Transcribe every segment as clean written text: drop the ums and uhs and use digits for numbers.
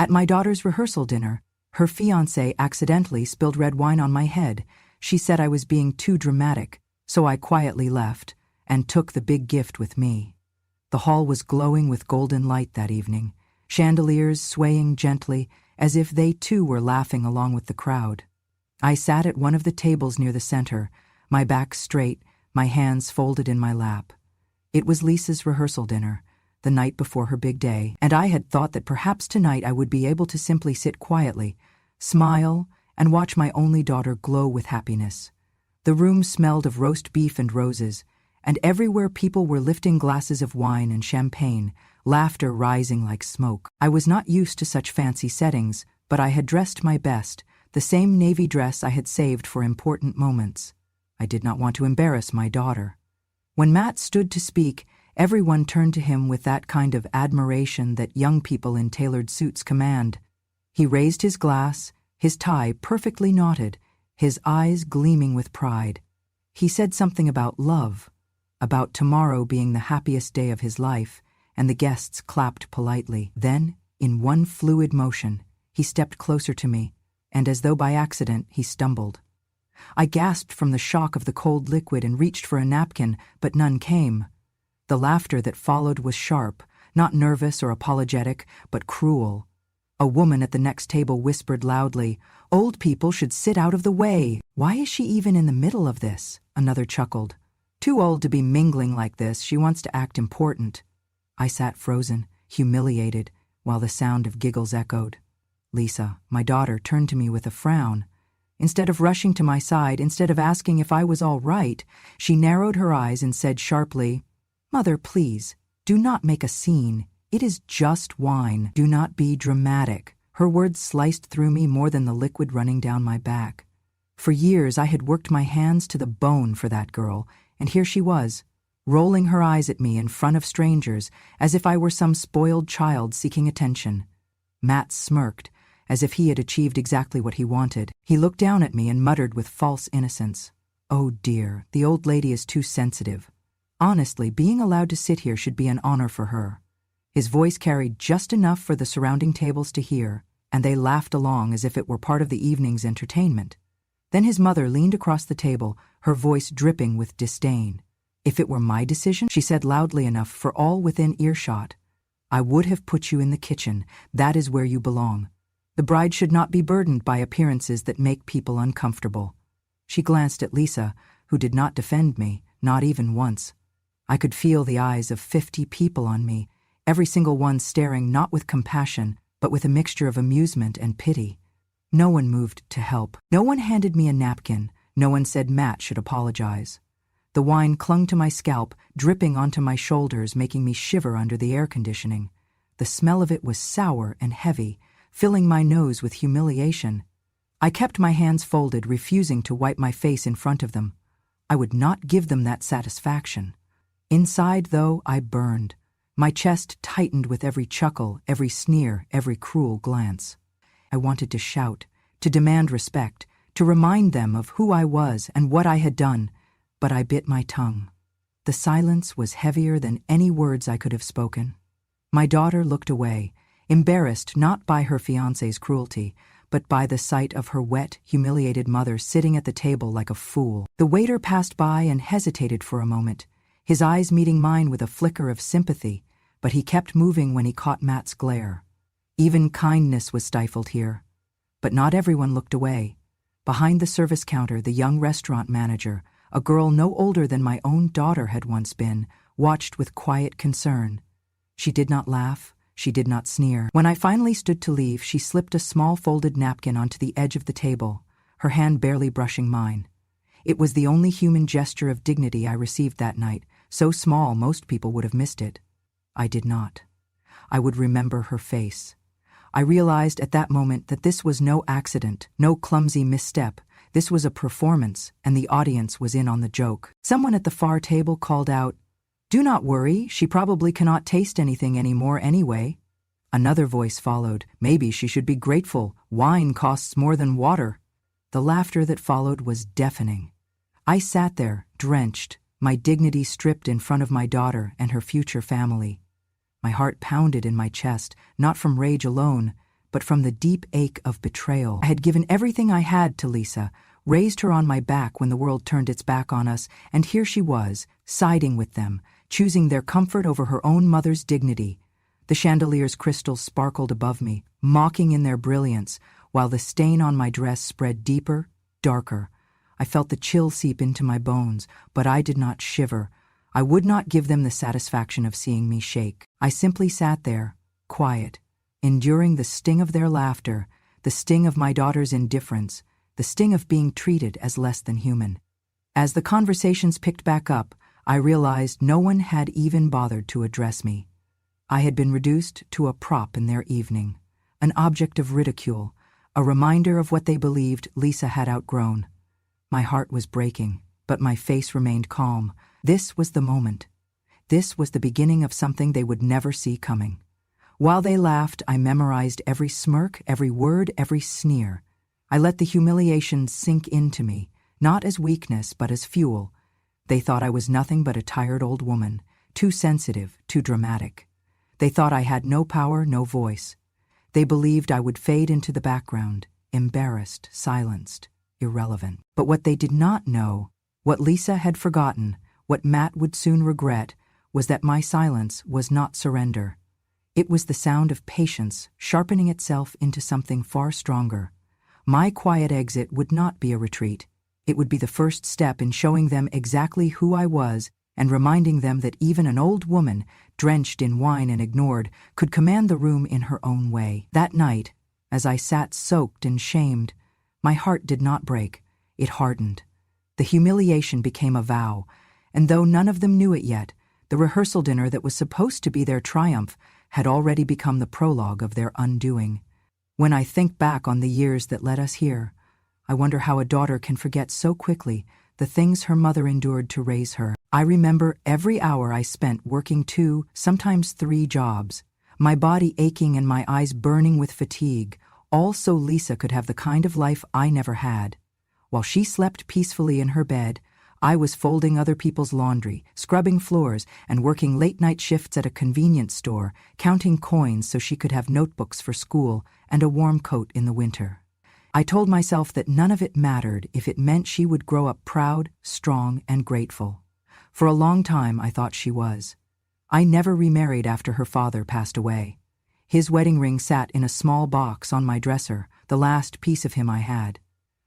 At my daughter's rehearsal dinner, her fiancé accidentally spilled red wine on my head. She said I was being too dramatic, so I quietly left and took the big gift with me. The hall was glowing with golden light that evening, chandeliers swaying gently as if they too were laughing along with the crowd. I sat at one of the tables near the center, my back straight, my hands folded in my lap. It was Lisa's rehearsal dinner, the night before her big day, and I had thought that perhaps tonight I would be able to simply sit quietly, smile, and watch my only daughter glow with happiness. The room smelled of roast beef and roses, and everywhere people were lifting glasses of wine and champagne, laughter rising like smoke. I was not used to such fancy settings, but I had dressed my best, the same navy dress I had saved for important moments. I did not want to embarrass my daughter. When Matt stood to speak, everyone turned to him with that kind of admiration that young people in tailored suits command. He raised his glass, his tie perfectly knotted, his eyes gleaming with pride. He said something about love, about tomorrow being the happiest day of his life, and the guests clapped politely. Then, in one fluid motion, he stepped closer to me, and as though by accident, he stumbled. I gasped from the shock of the cold liquid and reached for a napkin, but none came. The laughter that followed was sharp, not nervous or apologetic, but cruel. A woman at the next table whispered loudly, "Old people should sit out of the way. Why is she even in the middle of this?" Another chuckled. "Too old to be mingling like this. She wants to act important." I sat frozen, humiliated, while the sound of giggles echoed. Lisa, my daughter, turned to me with a frown. Instead of rushing to my side, instead of asking if I was all right, she narrowed her eyes and said sharply, "Mother, please, do not make a scene. It is just wine. Do not be dramatic." Her words sliced through me more than the liquid running down my back. For years I had worked my hands to the bone for that girl, and here she was, rolling her eyes at me in front of strangers as if I were some spoiled child seeking attention. Matt smirked, as if he had achieved exactly what he wanted. He looked down at me and muttered with false innocence, "Oh dear, the old lady is too sensitive. Honestly, being allowed to sit here should be an honor for her." His voice carried just enough for the surrounding tables to hear, and they laughed along as if it were part of the evening's entertainment. Then his mother leaned across the table, her voice dripping with disdain. "If it were my decision," she said loudly enough for all within earshot, "I would have put you in the kitchen. That is where you belong. The bride should not be burdened by appearances that make people uncomfortable." She glanced at Lisa, who did not defend me, not even once. I could feel the eyes of 50 people on me, every single one staring not with compassion, but with a mixture of amusement and pity. No one moved to help. No one handed me a napkin. No one said Matt should apologize. The wine clung to my scalp, dripping onto my shoulders, making me shiver under the air conditioning. The smell of it was sour and heavy, filling my nose with humiliation. I kept my hands folded, refusing to wipe my face in front of them. I would not give them that satisfaction. Inside, though, I burned. My chest tightened with every chuckle, every sneer, every cruel glance. I wanted to shout, to demand respect, to remind them of who I was and what I had done, but I bit my tongue. The silence was heavier than any words I could have spoken. My daughter looked away, embarrassed not by her fiancé's cruelty, but by the sight of her wet, humiliated mother sitting at the table like a fool. The waiter passed by and hesitated for a moment, his eyes meeting mine with a flicker of sympathy, but he kept moving when he caught Matt's glare. Even kindness was stifled here. But not everyone looked away. Behind the service counter, the young restaurant manager, a girl no older than my own daughter had once been, watched with quiet concern. She did not laugh. She did not sneer. When I finally stood to leave, she slipped a small folded napkin onto the edge of the table, her hand barely brushing mine. It was the only human gesture of dignity I received that night, so small most people would have missed it. I did not. I would remember her face. I realized at that moment that this was no accident, no clumsy misstep. This was a performance, and the audience was in on the joke. Someone at the far table called out, "Do not worry, she probably cannot taste anything anymore anyway." Another voice followed, "Maybe she should be grateful. Wine costs more than water." The laughter that followed was deafening. I sat there, drenched, my dignity stripped in front of my daughter and her future family. My heart pounded in my chest, not from rage alone, but from the deep ache of betrayal. I had given everything I had to Lisa, raised her on my back when the world turned its back on us, and here she was, siding with them, choosing their comfort over her own mother's dignity. The chandelier's crystals sparkled above me, mocking in their brilliance, while the stain on my dress spread deeper, darker. I felt the chill seep into my bones, but I did not shiver. I would not give them the satisfaction of seeing me shake. I simply sat there, quiet, enduring the sting of their laughter, the sting of my daughter's indifference, the sting of being treated as less than human. As the conversations picked back up, I realized no one had even bothered to address me. I had been reduced to a prop in their evening, an object of ridicule, a reminder of what they believed Lisa had outgrown. My heart was breaking, but my face remained calm. This was the moment. This was the beginning of something they would never see coming. While they laughed, I memorized every smirk, every word, every sneer. I let the humiliation sink into me, not as weakness, but as fuel. They thought I was nothing but a tired old woman, too sensitive, too dramatic. They thought I had no power, no voice. They believed I would fade into the background, embarrassed, silenced, irrelevant. But what they did not know, what Lisa had forgotten, what Matt would soon regret, was that my silence was not surrender. It was the sound of patience sharpening itself into something far stronger. My quiet exit would not be a retreat. It would be the first step in showing them exactly who I was and reminding them that even an old woman, drenched in wine and ignored, could command the room in her own way. That night, as I sat soaked and shamed, my heart did not break. It hardened. The humiliation became a vow, and though none of them knew it yet, the rehearsal dinner that was supposed to be their triumph had already become the prologue of their undoing. When I think back on the years that led us here, I wonder how a daughter can forget so quickly the things her mother endured to raise her. I remember every hour I spent working 2, sometimes 3 jobs, my body aching and my eyes burning with fatigue, all so Lisa could have the kind of life I never had. While she slept peacefully in her bed, I was folding other people's laundry, scrubbing floors, and working late-night shifts at a convenience store, counting coins so she could have notebooks for school and a warm coat in the winter. I told myself that none of it mattered if it meant she would grow up proud, strong, and grateful. For a long time, I thought she was. I never remarried after her father passed away. His wedding ring sat in a small box on my dresser, the last piece of him I had.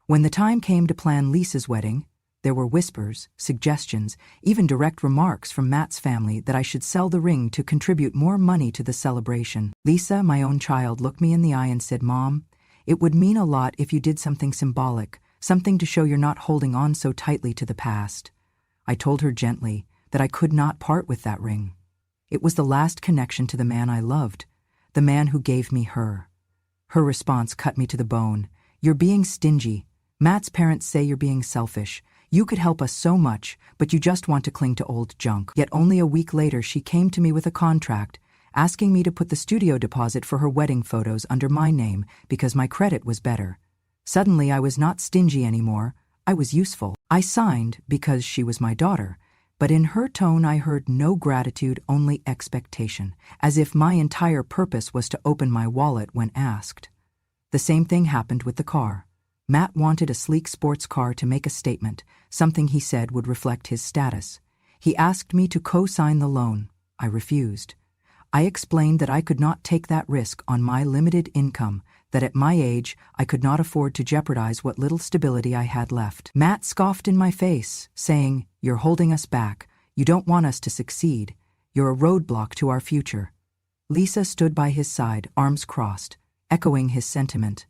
When the time came to plan Lisa's wedding, there were whispers, suggestions, even direct remarks from Matt's family that I should sell the ring to contribute more money to the celebration. Lisa, my own child, looked me in the eye and said, "Mom, it would mean a lot if you did something symbolic, something to show you're not holding on so tightly to the past." I told her gently that I could not part with that ring. It was the last connection to the man I loved, the man who gave me her. Her response cut me to the bone. "You're being stingy. Matt's parents say you're being selfish. You could help us so much, but you just want to cling to old junk." Yet only a week later she came to me with a contract, asking me to put the studio deposit for her wedding photos under my name because my credit was better. Suddenly I was not stingy anymore. I was useful. I signed because she was my daughter, but in her tone I heard no gratitude, only expectation, as if my entire purpose was to open my wallet when asked. The same thing happened with the car. Matt wanted a sleek sports car to make a statement, something he said would reflect his status. He asked me to co-sign the loan. I refused. I explained that I could not take that risk on my limited income, that at my age I could not afford to jeopardize what little stability I had left. Matt scoffed in my face, saying, "You're holding us back. You don't want us to succeed. You're a roadblock to our future." Lisa stood by his side, arms crossed, echoing his sentiment.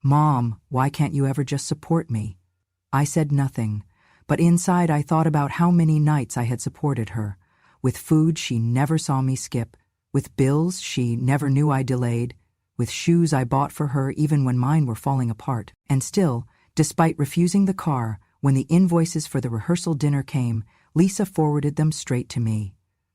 "Mom, why can't you ever just support me?" I said nothing, but inside I thought about how many nights I had supported her. With food she never saw me skip, with bills she never knew I delayed, with shoes I bought for her even when mine were falling apart. And still, despite refusing the car, when the invoices for the rehearsal dinner came, Lisa forwarded them straight to me.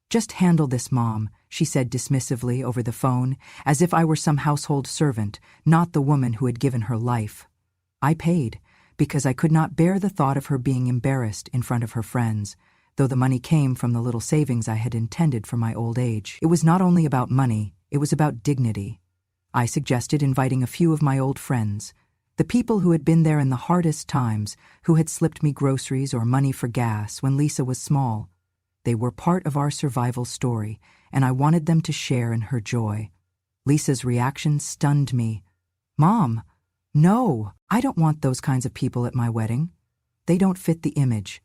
"Just handle this, Mom," she said dismissively over the phone, as if I were some household servant, not the woman who had given her life. I paid, because I could not bear the thought of her being embarrassed in front of her friends, though the money came from the little savings I had intended for my old age. It was not only about money, it was about dignity. I suggested inviting a few of my old friends, the people who had been there in the hardest times, who had slipped me groceries or money for gas when Lisa was small. They were part of our survival story, and I wanted them to share in her joy. Lisa's reaction stunned me. "Mom, no, I don't want those kinds of people at my wedding. They don't fit the image.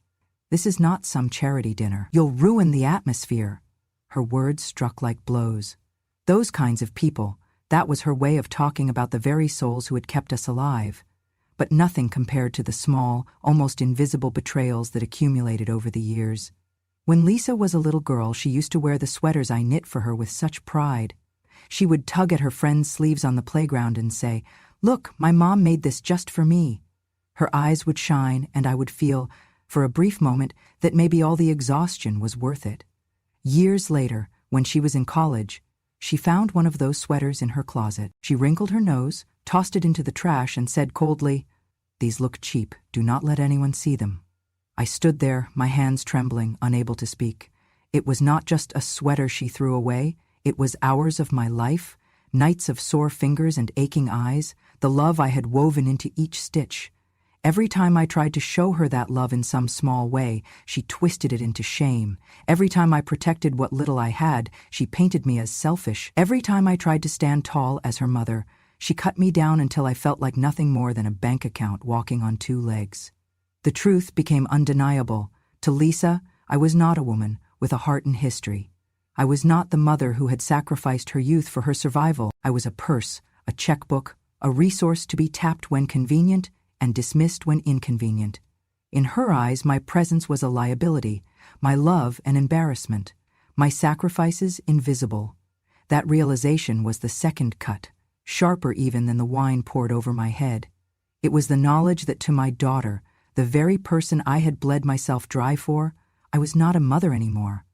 This is not some charity dinner. You'll ruin the atmosphere." Her words struck like blows. Those kinds of people, that was her way of talking about the very souls who had kept us alive. But nothing compared to the small, almost invisible betrayals that accumulated over the years. When Lisa was a little girl, she used to wear the sweaters I knit for her with such pride. She would tug at her friends' sleeves on the playground and say, "Look, my mom made this just for me." Her eyes would shine, and I would feel, for a brief moment, that maybe all the exhaustion was worth it. Years later, when she was in college, she found one of those sweaters in her closet. She wrinkled her nose, tossed it into the trash, and said coldly, "These look cheap. Do not let anyone see them." I stood there, my hands trembling, unable to speak. It was not just a sweater she threw away. It was hours of my life, nights of sore fingers and aching eyes, the love I had woven into each stitch. Every time I tried to show her that love in some small way, she twisted it into shame. Every time I protected what little I had, she painted me as selfish. Every time I tried to stand tall as her mother, she cut me down until I felt like nothing more than a bank account walking on two legs. The truth became undeniable. To Lisa, I was not a woman with a heart and history. I was not the mother who had sacrificed her youth for her survival. I was a purse, a checkbook, a resource to be tapped when convenient and dismissed when inconvenient. In her eyes, my presence was a liability, my love an embarrassment, my sacrifices invisible. That realization was the second cut, sharper even than the wine poured over my head. It was the knowledge that to my daughter, the very person I had bled myself dry for, I was not a mother anymore.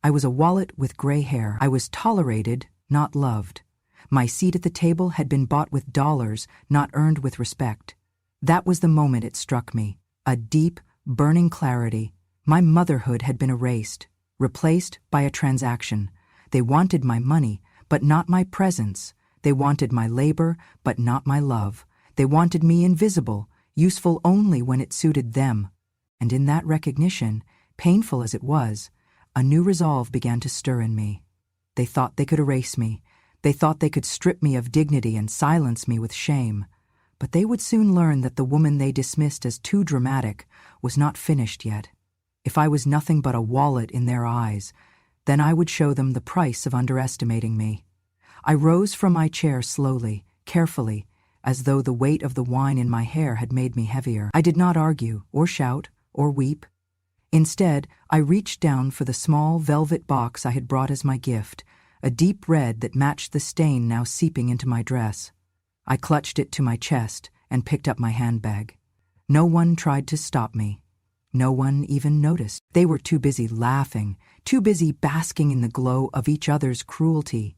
I was a wallet with gray hair. I was tolerated, not loved. My seat at the table had been bought with dollars, not earned with respect. That was the moment it struck me, a deep, burning clarity. My motherhood had been erased, replaced by a transaction. They wanted my money, but not my presence. They wanted my labor, but not my love. They wanted me invisible, useful only when it suited them. And in that recognition, painful as it was, a new resolve began to stir in me. They thought they could erase me. They thought they could strip me of dignity and silence me with shame. But they would soon learn that the woman they dismissed as too dramatic was not finished yet. If I was nothing but a wallet in their eyes, then I would show them the price of underestimating me. I rose from my chair slowly, carefully, as though the weight of the wine in my hair had made me heavier. I did not argue, or shout, or weep. Instead, I reached down for the small velvet box I had brought as my gift, a deep red that matched the stain now seeping into my dress. I clutched it to my chest and picked up my handbag. No one tried to stop me. No one even noticed. They were too busy laughing, too busy basking in the glow of each other's cruelty.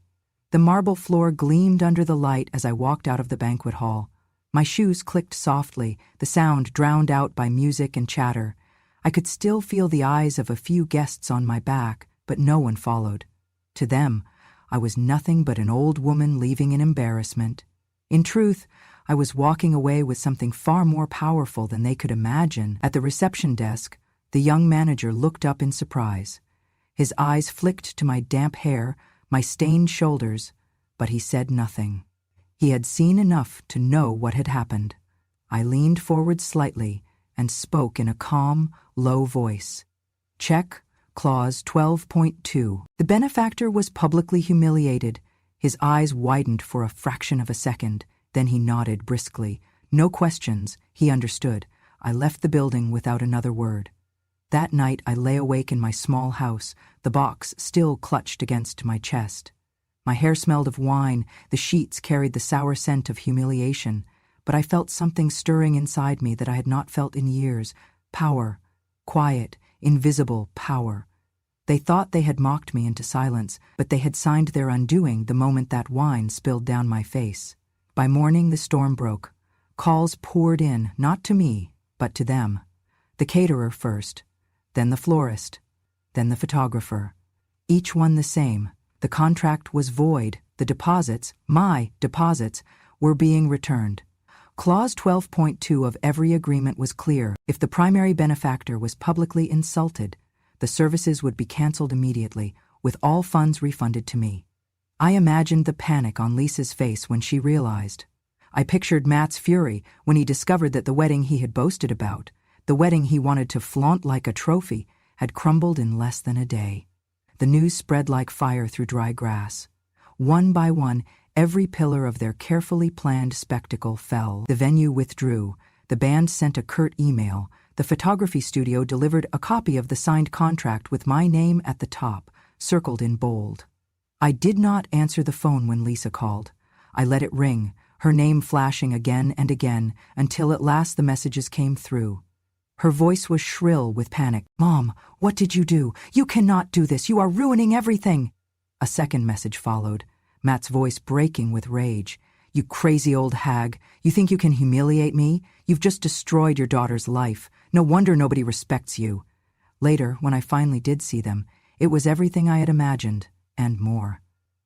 The marble floor gleamed under the light as I walked out of the banquet hall. My shoes clicked softly, the sound drowned out by music and chatter. I could still feel the eyes of a few guests on my back, but no one followed. To them, I was nothing but an old woman leaving in embarrassment. In truth, I was walking away with something far more powerful than they could imagine. At the reception desk, the young manager looked up in surprise. His eyes flicked to my damp hair, my stained shoulders, but he said nothing. He had seen enough to know what had happened. I leaned forward slightly and spoke in a calm, low voice. Check, clause 12.2. The benefactor was publicly humiliated. His eyes widened for a fraction of a second. Then he nodded briskly. No questions. He understood. I left the building without another word. That night I lay awake in my small house, the box still clutched against my chest. My hair smelled of wine, the sheets carried the sour scent of humiliation, but I felt something stirring inside me that I had not felt in years. Power. Quiet, invisible power. They thought they had mocked me into silence, but they had signed their undoing the moment that wine spilled down my face. By morning the storm broke. Calls poured in, not to me, but to them. The caterer first, then the florist, then the photographer. Each one the same. The contract was void, the deposits, my deposits, were being returned. Clause 12.2 of every agreement was clear. If the primary benefactor was publicly insulted, the services would be cancelled immediately, with all funds refunded to me. I imagined the panic on Lisa's face when she realized. I pictured Matt's fury when he discovered that the wedding he had boasted about, the wedding he wanted to flaunt like a trophy, had crumbled in less than a day. The news spread like fire through dry grass. One by one, every pillar of their carefully planned spectacle fell. The venue withdrew. The band sent a curt email. The photography studio delivered a copy of the signed contract with my name at the top, circled in bold. I did not answer the phone when Lisa called. I let it ring, her name flashing again and again, until at last the messages came through. Her voice was shrill with panic. "Mom, what did you do? You cannot do this. You are ruining everything." A second message followed, Matt's voice breaking with rage. "You crazy old hag. You think you can humiliate me? You've just destroyed your daughter's life. No wonder nobody respects you." Later, when I finally did see them, it was everything I had imagined, and more.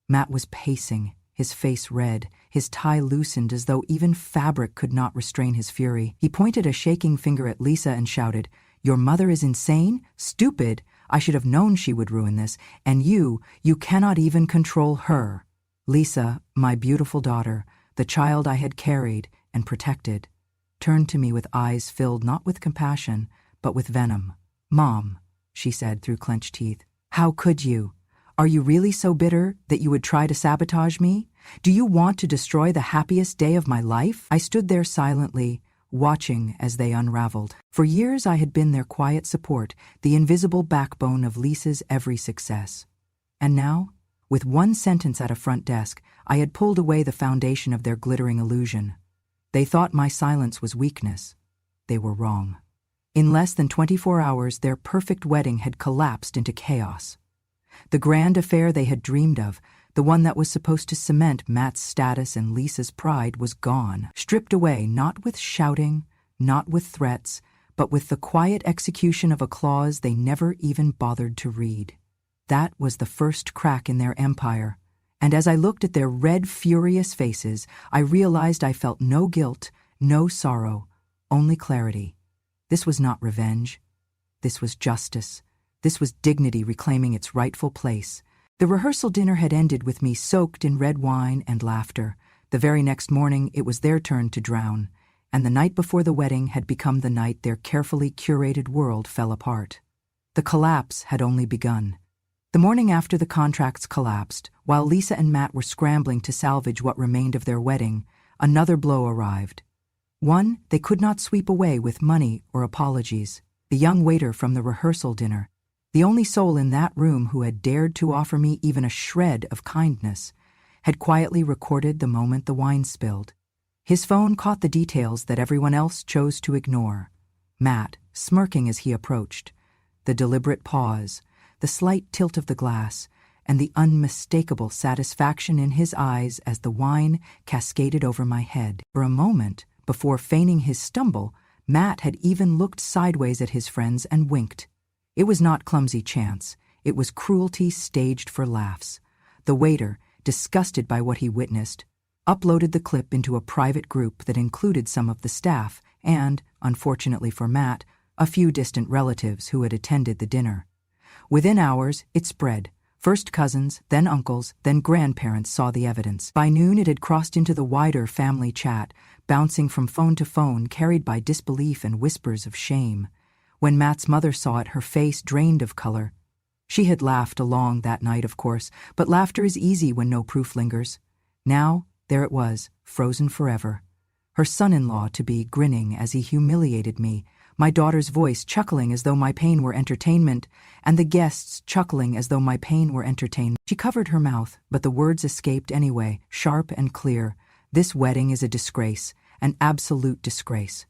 Matt was pacing, his face red, his tie loosened as though even fabric could not restrain his fury. He pointed a shaking finger at Lisa and shouted, "Your mother is insane? Stupid! I should have known she would ruin this. And you cannot even control her." Lisa, my beautiful daughter, the child I had carried and protected, turned to me with eyes filled not with compassion, but with venom. "Mom," she said through clenched teeth, "how could you? Are you really so bitter that you would try to sabotage me? Do you want to destroy the happiest day of my life?" I stood there silently, watching as they unraveled. For years I had been their quiet support, the invisible backbone of Lisa's every success. And now, with one sentence at a front desk, I had pulled away the foundation of their glittering illusion. They thought my silence was weakness. They were wrong. In less than 24 hours, their perfect wedding had collapsed into chaos. The grand affair they had dreamed of, the one that was supposed to cement Matt's status and Lisa's pride, was gone, stripped away not with shouting, not with threats, but with the quiet execution of a clause they never even bothered to read. That was the first crack in their empire, and as I looked at their red, furious faces, I realized I felt no guilt, no sorrow, only clarity. This was not revenge. This was justice. This was dignity reclaiming its rightful place. The rehearsal dinner had ended with me soaked in red wine and laughter. The very next morning it was their turn to drown, and the night before the wedding had become the night their carefully curated world fell apart. The collapse had only begun. The morning after the contracts collapsed, while Lisa and Matt were scrambling to salvage what remained of their wedding, another blow arrived. One they could not sweep away with money or apologies. The young waiter from the rehearsal dinner, the only soul in that room who had dared to offer me even a shred of kindness, had quietly recorded the moment the wine spilled. His phone caught the details that everyone else chose to ignore. Matt, smirking as he approached, the deliberate pause, the slight tilt of the glass, and the unmistakable satisfaction in his eyes as the wine cascaded over my head. For a moment, before feigning his stumble, Matt had even looked sideways at his friends and winked. It was not clumsy chance. It was cruelty staged for laughs. The waiter, disgusted by what he witnessed, uploaded the clip into a private group that included some of the staff and, unfortunately for Matt, a few distant relatives who had attended the dinner. Within hours, it spread. First cousins, then uncles, then grandparents saw the evidence. By noon it had crossed into the wider family chat, bouncing from phone to phone, carried by disbelief and whispers of shame. When Matt's mother saw it, her face drained of color. She had laughed along that night, of course, but laughter is easy when no proof lingers. Now, there it was, frozen forever. Her son-in-law to be grinning as he humiliated me, my daughter's voice chuckling as though my pain were entertainment, and the guests chuckling as though my pain were entertainment. She covered her mouth, but the words escaped anyway, sharp and clear. This wedding is a disgrace, an absolute disgrace.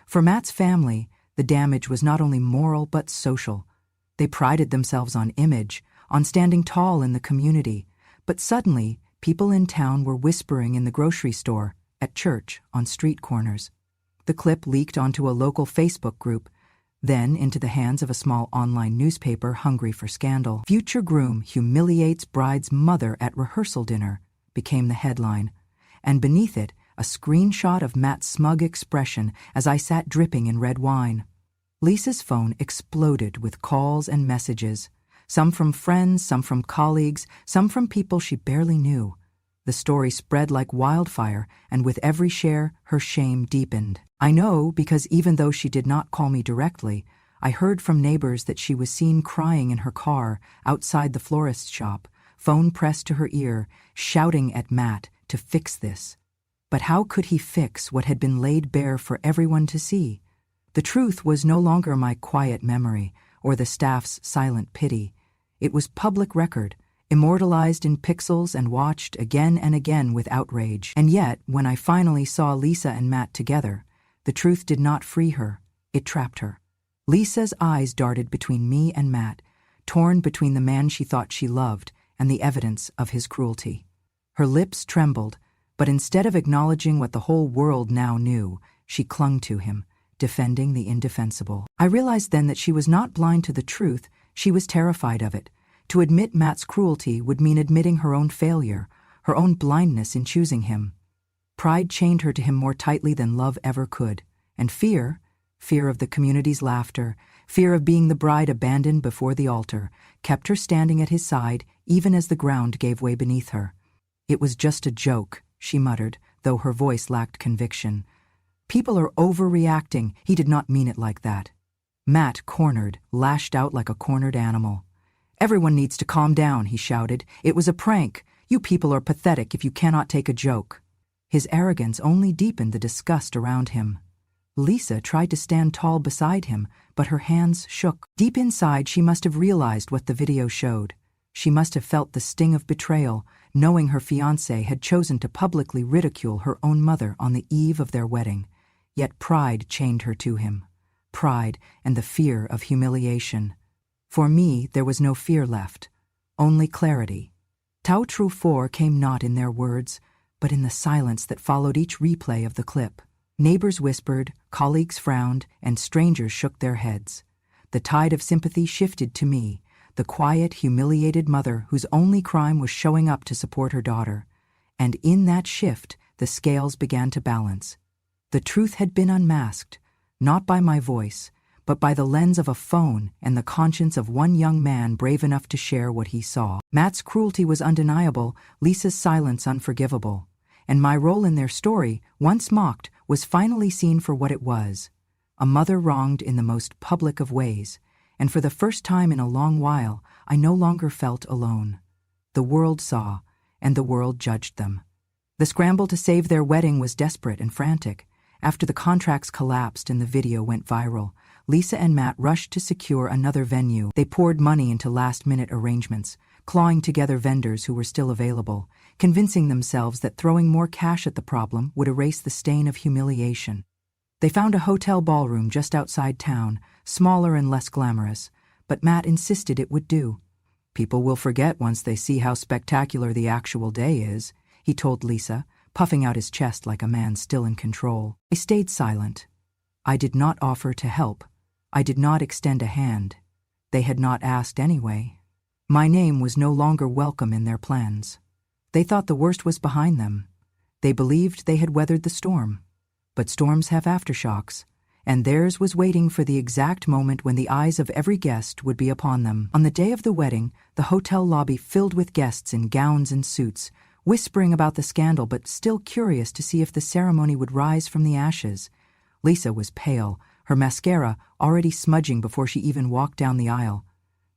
For Matt's family, the damage was not only moral but social. They prided themselves on image, on standing tall in the community, but suddenly people in town were whispering in the grocery store, at church, on street corners. The clip leaked onto a local Facebook group, then into the hands of a small online newspaper hungry for scandal. Future groom humiliates bride's mother at rehearsal dinner. became the headline, and beneath it, a screenshot of Matt's smug expression as I sat dripping in red wine. Lisa's phone exploded with calls and messages, some from friends, some from colleagues, some from people she barely knew. The story spread like wildfire, and with every share, her shame deepened. I know because even though she did not call me directly, I heard from neighbors that she was seen crying in her car outside the florist's shop, phone pressed to her ear, shouting at Matt to fix this. But how could he fix what had been laid bare for everyone to see? The truth was no longer my quiet memory or the staff's silent pity. It was public record, immortalized in pixels and watched again and again with outrage. And yet, when I finally saw Lisa and Matt together, the truth did not free her, it trapped her. Lisa's eyes darted between me and Matt, torn between the man she thought she loved and the evidence of his cruelty. Her lips trembled, but instead of acknowledging what the whole world now knew, she clung to him, defending the indefensible. I realized then that she was not blind to the truth, she was terrified of it. To admit Matt's cruelty would mean admitting her own failure, her own blindness in choosing him. Pride chained her to him more tightly than love ever could, and fear of the community's laughter, fear of being the bride abandoned before the altar, kept her standing at his side even as the ground gave way beneath her. "It was just a joke," she muttered, though her voice lacked conviction. "People are overreacting. He did not mean it like that." Matt, cornered, lashed out like a cornered animal. "Everyone needs to calm down," he shouted. "It was a prank. You people are pathetic if you cannot take a joke." His arrogance only deepened the disgust around him. Lisa tried to stand tall beside him, but her hands shook. Deep inside, she must have realized what the video showed. She must have felt the sting of betrayal, knowing her fiancé had chosen to publicly ridicule her own mother on the eve of their wedding. Yet pride chained her to him. Pride and the fear of humiliation. For me, there was no fear left, only clarity. Tao Tru 4 came not in their words, but in the silence that followed each replay of the clip. Neighbors whispered, colleagues frowned, and strangers shook their heads. The tide of sympathy shifted to me, the quiet, humiliated mother whose only crime was showing up to support her daughter. And in that shift, the scales began to balance. The truth had been unmasked, not by my voice, but by the lens of a phone and the conscience of one young man brave enough to share what he saw. Matt's cruelty was undeniable, Lisa's silence unforgivable. And my role in their story, once mocked, was finally seen for what it was. A mother wronged in the most public of ways, and for the first time in a long while, I no longer felt alone. The world saw, and the world judged them. The scramble to save their wedding was desperate and frantic. After the contracts collapsed and the video went viral, Lisa and Matt rushed to secure another venue. They poured money into last-minute arrangements, clawing together vendors who were still available, convincing themselves that throwing more cash at the problem would erase the stain of humiliation. They found a hotel ballroom just outside town, smaller and less glamorous, but Matt insisted it would do. "People will forget once they see how spectacular the actual day is," he told Lisa, puffing out his chest like a man still in control. I stayed silent. I did not offer to help. I did not extend a hand. They had not asked anyway. My name was no longer welcome in their plans. They thought the worst was behind them. They believed they had weathered the storm. But storms have aftershocks, and theirs was waiting for the exact moment when the eyes of every guest would be upon them. On the day of the wedding, the hotel lobby filled with guests in gowns and suits, whispering about the scandal but still curious to see if the ceremony would rise from the ashes. Lisa was pale, her mascara already smudging before she even walked down the aisle.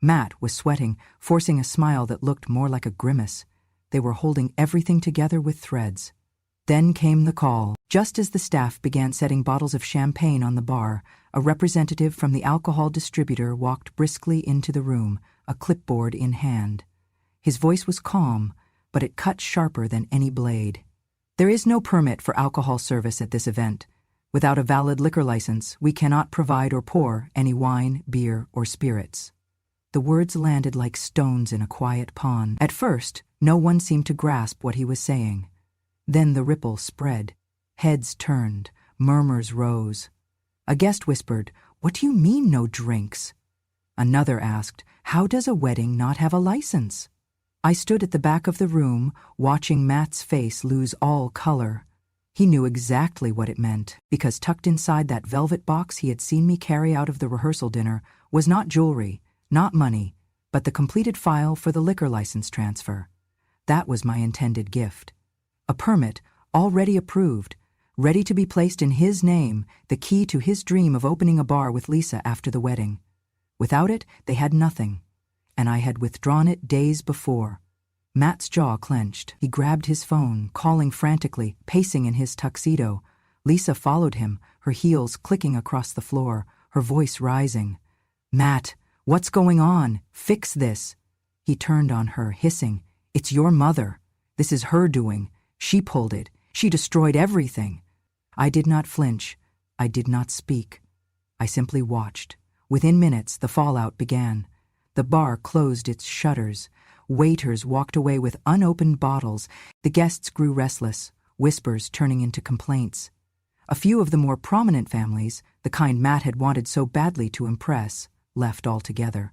Matt was sweating, forcing a smile that looked more like a grimace. They were holding everything together with threads. Then came the call. Just as the staff began setting bottles of champagne on the bar, a representative from the alcohol distributor walked briskly into the room, a clipboard in hand. His voice was calm, but it cut sharper than any blade. "There is no permit for alcohol service at this event. Without a valid liquor license, we cannot provide or pour any wine, beer, or spirits." The words landed like stones in a quiet pond. At first, no one seemed to grasp what he was saying. Then the ripple spread. Heads turned, murmurs rose. A guest whispered, "What do you mean, no drinks?" Another asked, "How does a wedding not have a license?" I stood at the back of the room, watching Matt's face lose all color. He knew exactly what it meant, because tucked inside that velvet box he had seen me carry out of the rehearsal dinner was not jewelry, not money, but the completed file for the liquor license transfer. That was my intended gift. A permit, already approved, ready to be placed in his name, the key to his dream of opening a bar with Lisa after the wedding. Without it, they had nothing, and I had withdrawn it days before. Matt's jaw clenched. He grabbed his phone, calling frantically, pacing in his tuxedo. Lisa followed him, her heels clicking across the floor, her voice rising. "Matt, what's going on? Fix this." He turned on her, hissing, "It's your mother. This is her doing. She pulled it. She destroyed everything." I did not flinch. I did not speak. I simply watched. Within minutes, the fallout began. The bar closed its shutters. Waiters walked away with unopened bottles. The guests grew restless, whispers turning into complaints. A few of the more prominent families, the kind Matt had wanted so badly to impress, left altogether.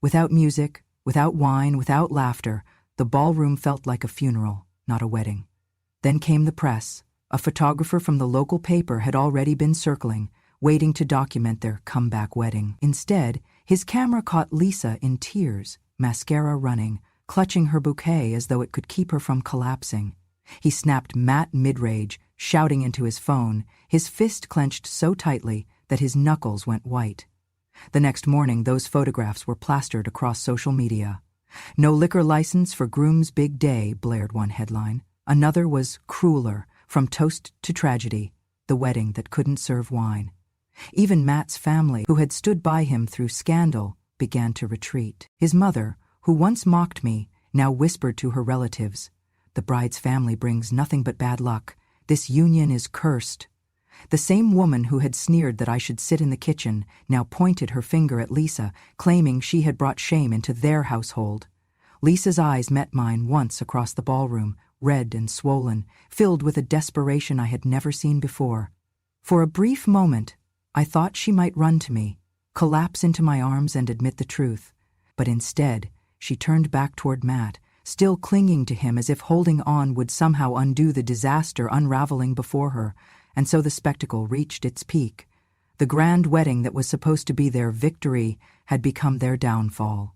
Without music, without wine, without laughter, the ballroom felt like a funeral, not a wedding. Then came the press. A photographer from the local paper had already been circling, waiting to document their comeback wedding. Instead, his camera caught Lisa in tears, mascara running, clutching her bouquet as though it could keep her from collapsing. He snapped Matt mid-rage, shouting into his phone, his fist clenched so tightly that his knuckles went white. The next morning, those photographs were plastered across social media. "No liquor license for groom's big day," blared one headline. Another was crueler, from toast to tragedy, the wedding that couldn't serve wine. Even Matt's family, who had stood by him through scandal, began to retreat. His mother, who once mocked me, now whispered to her relatives, "The bride's family brings nothing but bad luck. This union is cursed." The same woman who had sneered that I should sit in the kitchen now pointed her finger at Lisa, claiming she had brought shame into their household. Lisa's eyes met mine once across the ballroom, red and swollen, filled with a desperation I had never seen before. For a brief moment, I thought she might run to me, collapse into my arms and admit the truth. But instead, she turned back toward Matt, still clinging to him as if holding on would somehow undo the disaster unraveling before her, and so the spectacle reached its peak. The grand wedding that was supposed to be their victory had become their downfall.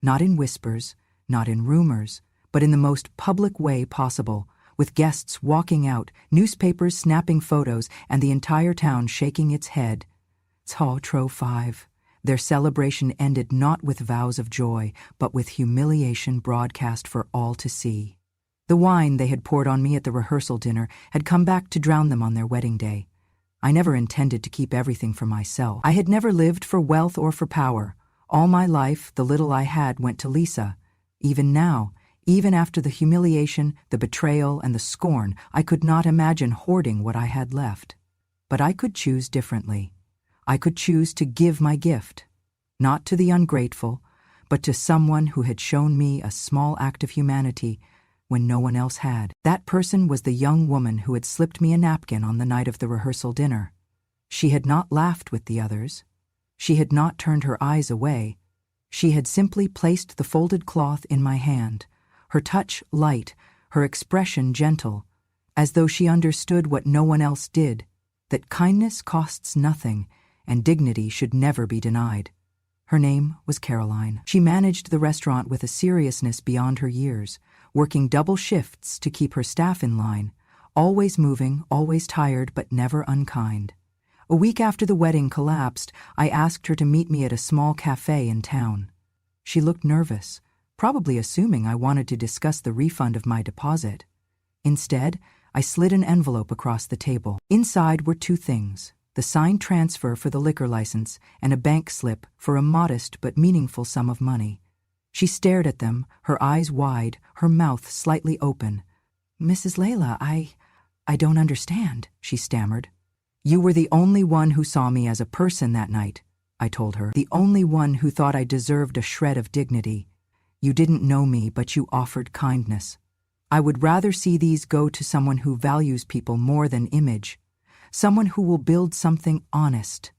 Not in whispers, not in rumors, but in the most public way possible, with guests walking out, newspapers snapping photos, and the entire town shaking its head. Tro 5. Their celebration ended not with vows of joy, but with humiliation broadcast for all to see. The wine they had poured on me at the rehearsal dinner had come back to drown them on their wedding day. I never intended to keep everything for myself. I had never lived for wealth or for power. All my life, the little I had went to Lisa. Even now, even after the humiliation, the betrayal, and the scorn, I could not imagine hoarding what I had left. But I could choose differently. I could choose to give my gift, not to the ungrateful, but to someone who had shown me a small act of humanity when no one else had. That person was the young woman who had slipped me a napkin on the night of the rehearsal dinner. She had not laughed with the others. She had not turned her eyes away. She had simply placed the folded cloth in my hand, her touch light, her expression gentle, as though she understood what no one else did, that kindness costs nothing and dignity should never be denied. Her name was Caroline. She managed the restaurant with a seriousness beyond her years, working double shifts to keep her staff in line, always moving, always tired, but never unkind. A week after the wedding collapsed, I asked her to meet me at a small cafe in town. She looked nervous, probably assuming I wanted to discuss the refund of my deposit. Instead, I slid an envelope across the table. Inside were two things: the signed transfer for the liquor license and a bank slip for a modest but meaningful sum of money. She stared at them, her eyes wide, her mouth slightly open. "Mrs. Layla, I don't understand," she stammered. "You were the only one who saw me as a person that night," I told her. "The only one who thought I deserved a shred of dignity. You didn't know me, but you offered kindness. I would rather see these go to someone who values people more than image, someone who will build something honest."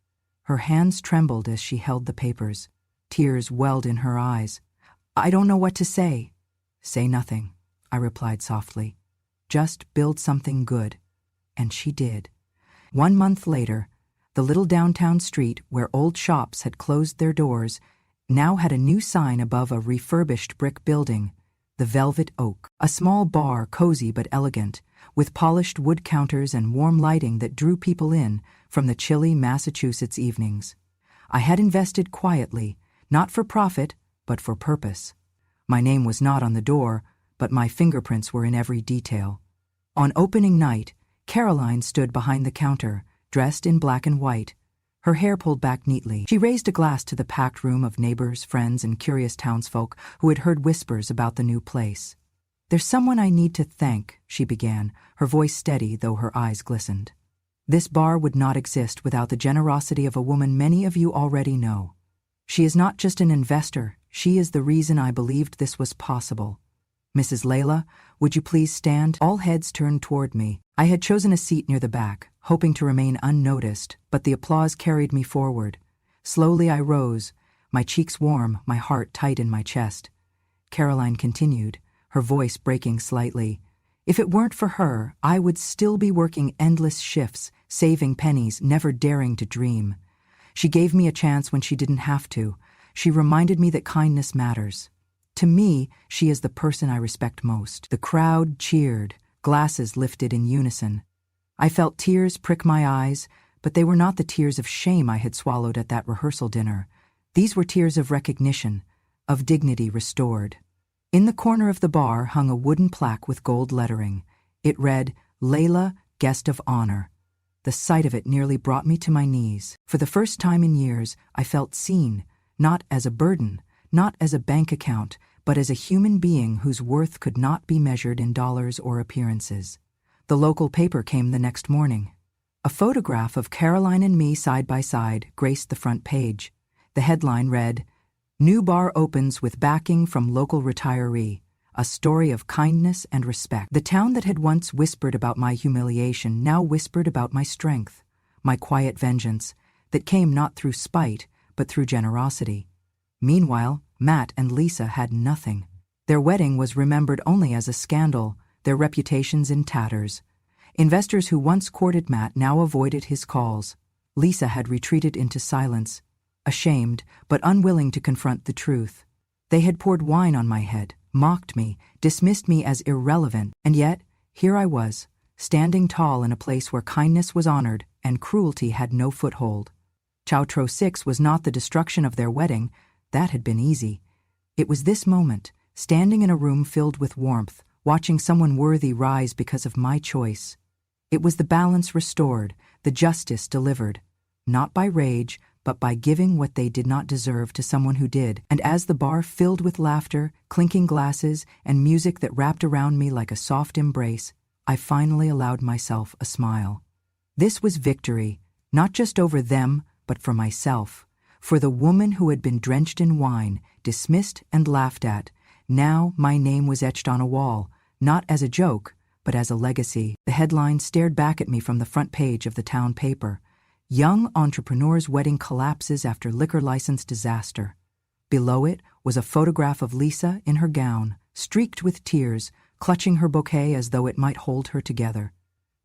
Her hands trembled as she held the papers. Tears welled in her eyes. "I don't know what to say." Say nothing, I replied softly. Just build something good. And she did. 1 month later, the little downtown street where old shops had closed their doors now had a new sign above a refurbished brick building, the Velvet Oak, a small bar, cozy but elegant, with polished wood counters and warm lighting that drew people in from the chilly Massachusetts evenings. I had invested quietly, not for profit, but for purpose. My name was not on the door, but my fingerprints were in every detail. On opening night, Caroline stood behind the counter, dressed in black and white, her hair pulled back neatly. She raised a glass to the packed room of neighbors, friends, and curious townsfolk who had heard whispers about the new place. There's someone I need to thank, she began, her voice steady though her eyes glistened. This bar would not exist without the generosity of a woman many of you already know. She is not just an investor, she is the reason I believed this was possible. Mrs. Layla, would you please stand? All heads turned toward me. I had chosen a seat near the back, hoping to remain unnoticed, but the applause carried me forward. Slowly I rose, my cheeks warm, my heart tight in my chest. Caroline continued, her voice breaking slightly. If it weren't for her, I would still be working endless shifts, saving pennies, never daring to dream. She gave me a chance when she didn't have to. She reminded me that kindness matters. To me, she is the person I respect most. The crowd cheered, glasses lifted in unison. I felt tears prick my eyes, but they were not the tears of shame I had swallowed at that rehearsal dinner. These were tears of recognition, of dignity restored. In the corner of the bar hung a wooden plaque with gold lettering. It read, Layla, Guest of Honor. The sight of it nearly brought me to my knees. For the first time in years, I felt seen, not as a burden, not as a bank account, but as a human being whose worth could not be measured in dollars or appearances. The local paper came the next morning. A photograph of Caroline and me side by side graced the front page. The headline read, New bar opens with backing from local retiree, a story of kindness and respect. The town that had once whispered about my humiliation now whispered about my strength, my quiet vengeance, that came not through spite, but through generosity. Meanwhile, Matt and Lisa had nothing. Their wedding was remembered only as a scandal, their reputations in tatters. Investors who once courted Matt now avoided his calls. Lisa had retreated into silence, ashamed but unwilling to confront the truth. They had poured wine on my head, mocked me, dismissed me as irrelevant, and yet, here I was, standing tall in a place where kindness was honored and cruelty had no foothold. Choutro 6 was not the destruction of their wedding. That had been easy. It was this moment, standing in a room filled with warmth, watching someone worthy rise because of my choice. It was the balance restored, the justice delivered, not by rage, but by giving what they did not deserve to someone who did. And as the bar filled with laughter, clinking glasses, and music that wrapped around me like a soft embrace, I finally allowed myself a smile. This was victory, not just over them, but for myself. For the woman who had been drenched in wine, dismissed and laughed at, now my name was etched on a wall, not as a joke, but as a legacy. The headline stared back at me from the front page of the town paper. Young entrepreneur's wedding collapses after liquor license disaster. Below it was a photograph of Lisa in her gown, streaked with tears, clutching her bouquet as though it might hold her together.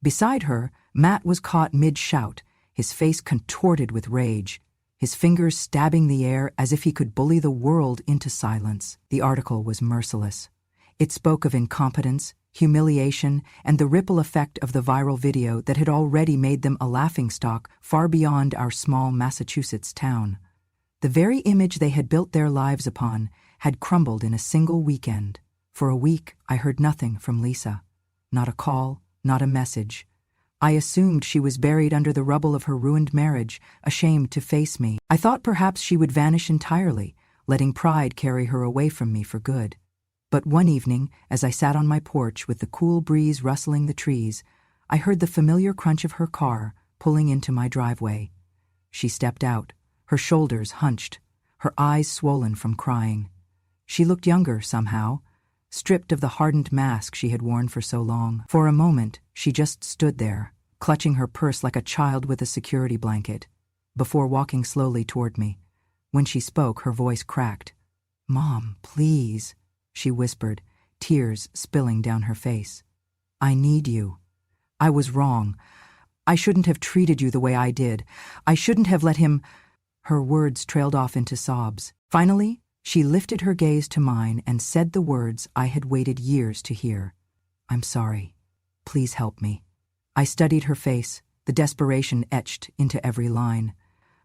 Beside her, Matt was caught mid-shout, his face contorted with rage, his fingers stabbing the air as if he could bully the world into silence. The article was merciless. It spoke of incompetence, humiliation, and the ripple effect of the viral video that had already made them a laughingstock far beyond our small Massachusetts town. The very image they had built their lives upon had crumbled in a single weekend. For a week, I heard nothing from Lisa. Not a call, not a message. I assumed she was buried under the rubble of her ruined marriage, ashamed to face me. I thought perhaps she would vanish entirely, letting pride carry her away from me for good. But one evening, as I sat on my porch with the cool breeze rustling the trees, I heard the familiar crunch of her car pulling into my driveway. She stepped out, her shoulders hunched, her eyes swollen from crying. She looked younger somehow, stripped of the hardened mask she had worn for so long. For a moment, she just stood there, clutching her purse like a child with a security blanket, before walking slowly toward me. When she spoke, her voice cracked. "Mom, please," she whispered, tears spilling down her face. I need you. I was wrong. I shouldn't have treated you the way I did. I shouldn't have let him. Her words trailed off into sobs. Finally, she lifted her gaze to mine and said the words I had waited years to hear. I'm sorry. Please help me. I studied her face, the desperation etched into every line.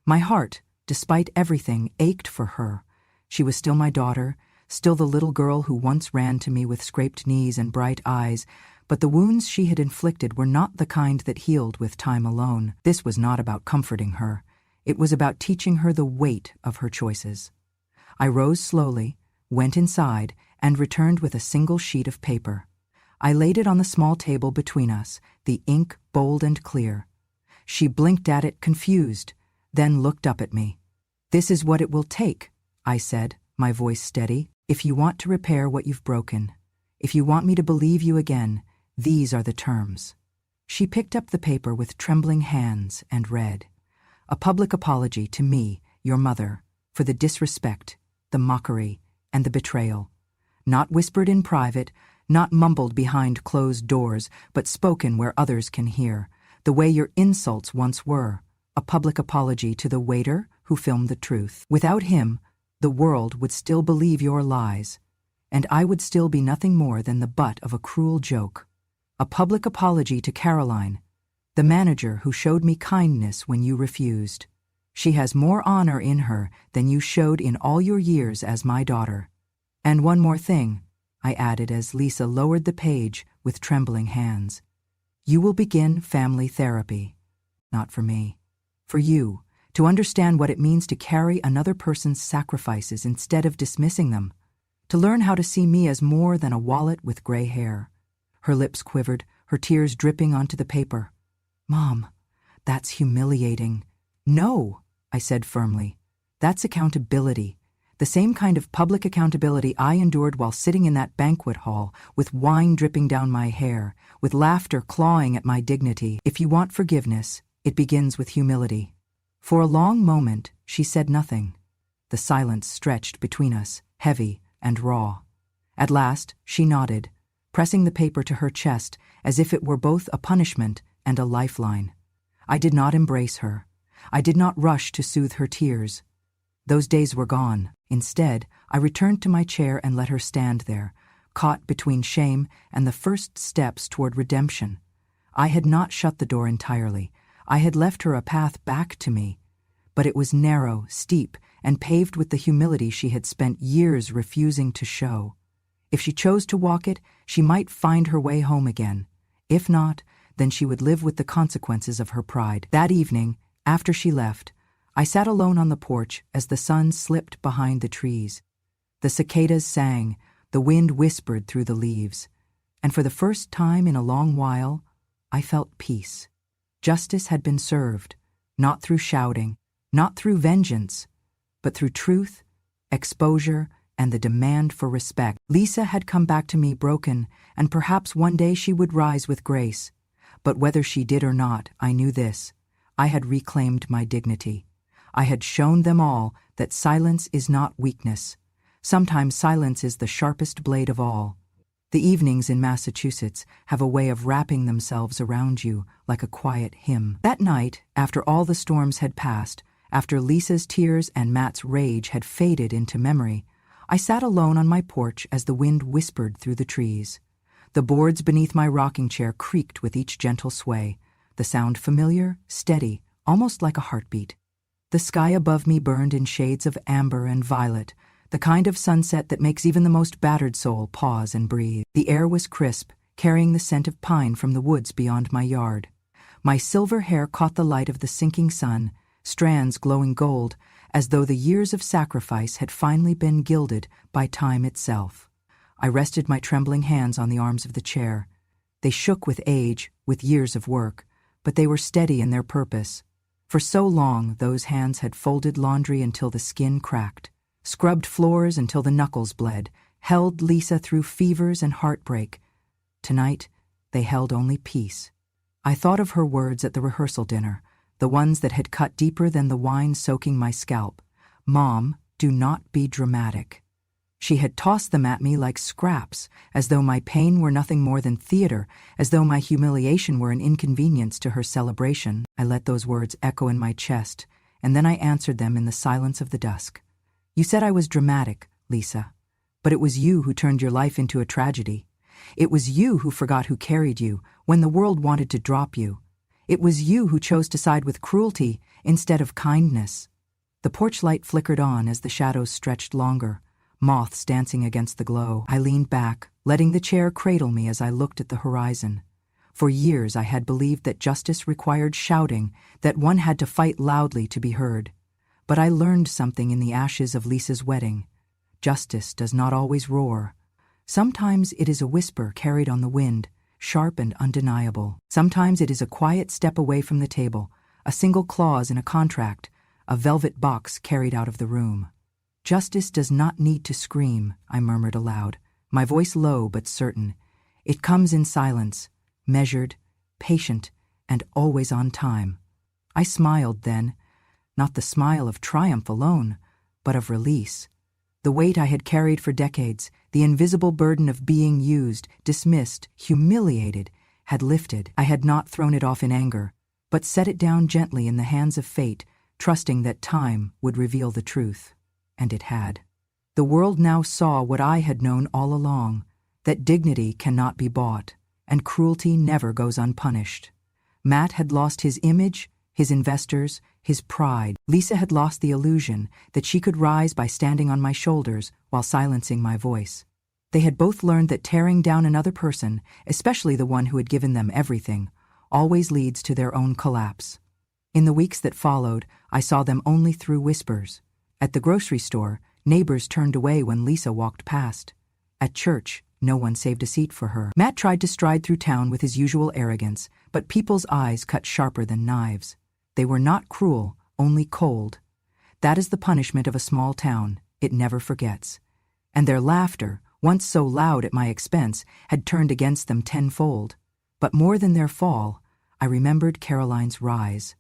My heart, despite everything, ached for her. She was still my daughter, still the little girl who once ran to me with scraped knees and bright eyes, but the wounds she had inflicted were not the kind that healed with time alone. This was not about comforting her. It was about teaching her the weight of her choices. I rose slowly, went inside, and returned with a single sheet of paper. I laid it on the small table between us, the ink bold and clear. She blinked at it, confused, then looked up at me. This is what it will take, I said, my voice steady. If you want to repair what you've broken, if you want me to believe you again, these are the terms. She picked up the paper with trembling hands and read. A public apology to me, your mother, for the disrespect, the mockery, and the betrayal. Not whispered in private, not mumbled behind closed doors, but spoken where others can hear, the way your insults once were. A public apology to the waiter who filmed the truth. Without him, the world would still believe your lies, and I would still be nothing more than the butt of a cruel joke. A public apology to Caroline, the manager who showed me kindness when you refused. She has more honor in her than you showed in all your years as my daughter. And one more thing, I added as Lisa lowered the page with trembling hands. You will begin family therapy. Not for me. For you, to understand what it means to carry another person's sacrifices instead of dismissing them. To learn how to see me as more than a wallet with gray hair. Her lips quivered, her tears dripping onto the paper. Mom, that's humiliating. No, I said firmly. That's accountability. The same kind of public accountability I endured while sitting in that banquet hall, with wine dripping down my hair, with laughter clawing at my dignity. If you want forgiveness, it begins with humility. For a long moment, she said nothing. The silence stretched between us, heavy and raw. At last, she nodded, pressing the paper to her chest as if it were both a punishment and a lifeline. I did not embrace her. I did not rush to soothe her tears. Those days were gone. Instead, I returned to my chair and let her stand there, caught between shame and the first steps toward redemption. I had not shut the door entirely. I had left her a path back to me, but it was narrow, steep, and paved with the humility she had spent years refusing to show. If she chose to walk it, she might find her way home again. If not, then she would live with the consequences of her pride. That evening, after she left, I sat alone on the porch as the sun slipped behind the trees. The cicadas sang, the wind whispered through the leaves, and for the first time in a long while, I felt peace. Justice had been served, not through shouting, not through vengeance, but through truth, exposure, and the demand for respect. Lisa had come back to me broken, and perhaps one day she would rise with grace. But whether she did or not, I knew this. I had reclaimed my dignity. I had shown them all that silence is not weakness. Sometimes silence is the sharpest blade of all. The evenings in Massachusetts have a way of wrapping themselves around you like a quiet hymn. That night, after all the storms had passed, after Lisa's tears and Matt's rage had faded into memory, I sat alone on my porch as the wind whispered through the trees. The boards beneath my rocking chair creaked with each gentle sway, the sound familiar, steady, almost like a heartbeat. The sky above me burned in shades of amber and violet, the kind of sunset that makes even the most battered soul pause and breathe. The air was crisp, carrying the scent of pine from the woods beyond my yard. My silver hair caught the light of the sinking sun, strands glowing gold, as though the years of sacrifice had finally been gilded by time itself. I rested my trembling hands on the arms of the chair. They shook with age, with years of work, but they were steady in their purpose. For so long, those hands had folded laundry until the skin cracked, scrubbed floors until the knuckles bled, held Lisa through fevers and heartbreak. Tonight, they held only peace. I thought of her words at the rehearsal dinner, the ones that had cut deeper than the wine soaking my scalp. Mom, do not be dramatic. She had tossed them at me like scraps, as though my pain were nothing more than theater, as though my humiliation were an inconvenience to her celebration. I let those words echo in my chest, and then I answered them in the silence of the dusk. You said I was dramatic, Lisa. But it was you who turned your life into a tragedy. It was you who forgot who carried you when the world wanted to drop you. It was you who chose to side with cruelty instead of kindness. The porch light flickered on as the shadows stretched longer, moths dancing against the glow. I leaned back, letting the chair cradle me as I looked at the horizon. For years I had believed that justice required shouting, that one had to fight loudly to be heard. But I learned something in the ashes of Lisa's wedding. Justice does not always roar. Sometimes it is a whisper carried on the wind, sharp and undeniable. Sometimes it is a quiet step away from the table, a single clause in a contract, a velvet box carried out of the room. Justice does not need to scream, I murmured aloud, my voice low but certain. It comes in silence, measured, patient, and always on time. I smiled then, not the smile of triumph alone, but of release. The weight I had carried for decades, the invisible burden of being used, dismissed, humiliated, had lifted. I had not thrown it off in anger, but set it down gently in the hands of fate, trusting that time would reveal the truth. And it had. The world now saw what I had known all along, that dignity cannot be bought, and cruelty never goes unpunished. Matt had lost his image, his investors, his pride. Lisa had lost the illusion that she could rise by standing on my shoulders while silencing my voice. They had both learned that tearing down another person, especially the one who had given them everything, always leads to their own collapse. In the weeks that followed, I saw them only through whispers. At the grocery store, neighbors turned away when Lisa walked past. At church, no one saved a seat for her. Matt tried to stride through town with his usual arrogance, but people's eyes cut sharper than knives. They were not cruel, only cold. That is the punishment of a small town. It never forgets. And their laughter, once so loud at my expense, had turned against them tenfold. But more than their fall, I remembered Caroline's rise.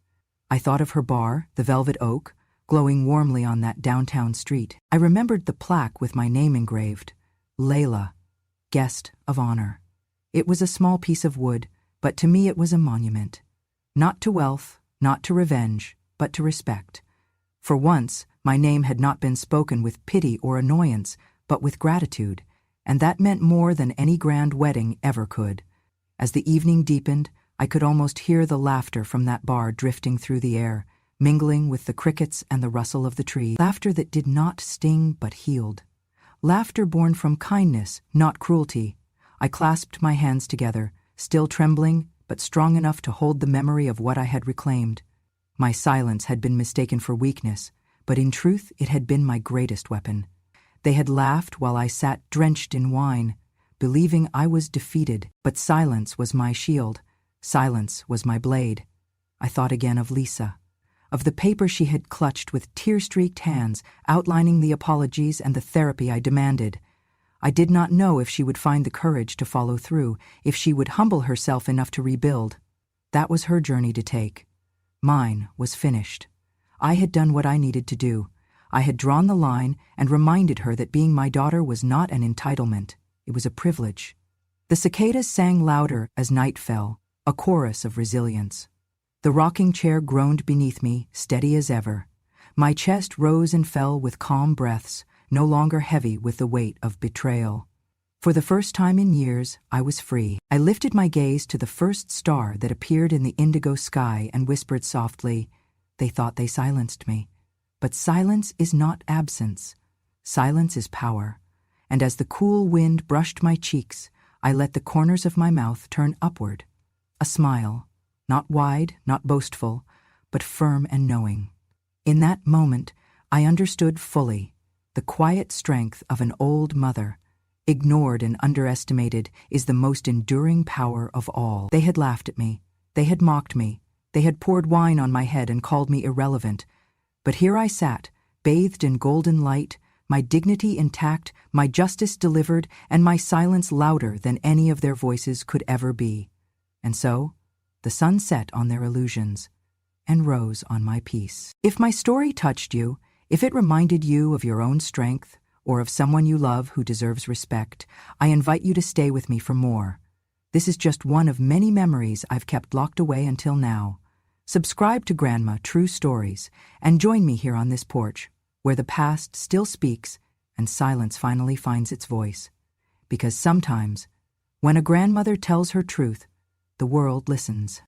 I thought of her bar, the Velvet Oak, glowing warmly on that downtown street. I remembered the plaque with my name engraved, Layla, Guest of Honor. It was a small piece of wood, but to me it was a monument. Not to wealth, not to revenge, but to respect. For once, my name had not been spoken with pity or annoyance, but with gratitude, and that meant more than any grand wedding ever could. As the evening deepened, I could almost hear the laughter from that bar drifting through the air, mingling with the crickets and the rustle of the trees. Laughter that did not sting but healed. Laughter born from kindness, not cruelty. I clasped my hands together, still trembling, but strong enough to hold the memory of what I had reclaimed. My silence had been mistaken for weakness, but in truth it had been my greatest weapon. They had laughed while I sat drenched in wine, believing I was defeated, but silence was my shield. Silence was my blade. I thought again of Lisa, of the paper she had clutched with tear-streaked hands, outlining the apologies and the therapy I demanded. I did not know if she would find the courage to follow through, if she would humble herself enough to rebuild. That was her journey to take. Mine was finished. I had done what I needed to do. I had drawn the line and reminded her that being my daughter was not an entitlement. It was a privilege. The cicadas sang louder as night fell, a chorus of resilience. The rocking chair groaned beneath me, steady as ever. My chest rose and fell with calm breaths, no longer heavy with the weight of betrayal. For the first time in years, I was free. I lifted my gaze to the first star that appeared in the indigo sky and whispered softly, "They thought they silenced me. But silence is not absence. Silence is power." And as the cool wind brushed my cheeks, I let the corners of my mouth turn upward. A smile, not wide, not boastful, but firm and knowing. In that moment, I understood fully the quiet strength of an old mother. Ignored and underestimated is the most enduring power of all. They had laughed at me. They had mocked me. They had poured wine on my head and called me irrelevant. But here I sat, bathed in golden light, my dignity intact, my justice delivered, and my silence louder than any of their voices could ever be. And so, the sun set on their illusions and rose on my peace. If my story touched you, if it reminded you of your own strength, or of someone you love who deserves respect, I invite you to stay with me for more. This is just one of many memories I've kept locked away until now. Subscribe to Grandma True Stories and join me here on this porch, where the past still speaks and silence finally finds its voice. Because sometimes, when a grandmother tells her truth, the world listens.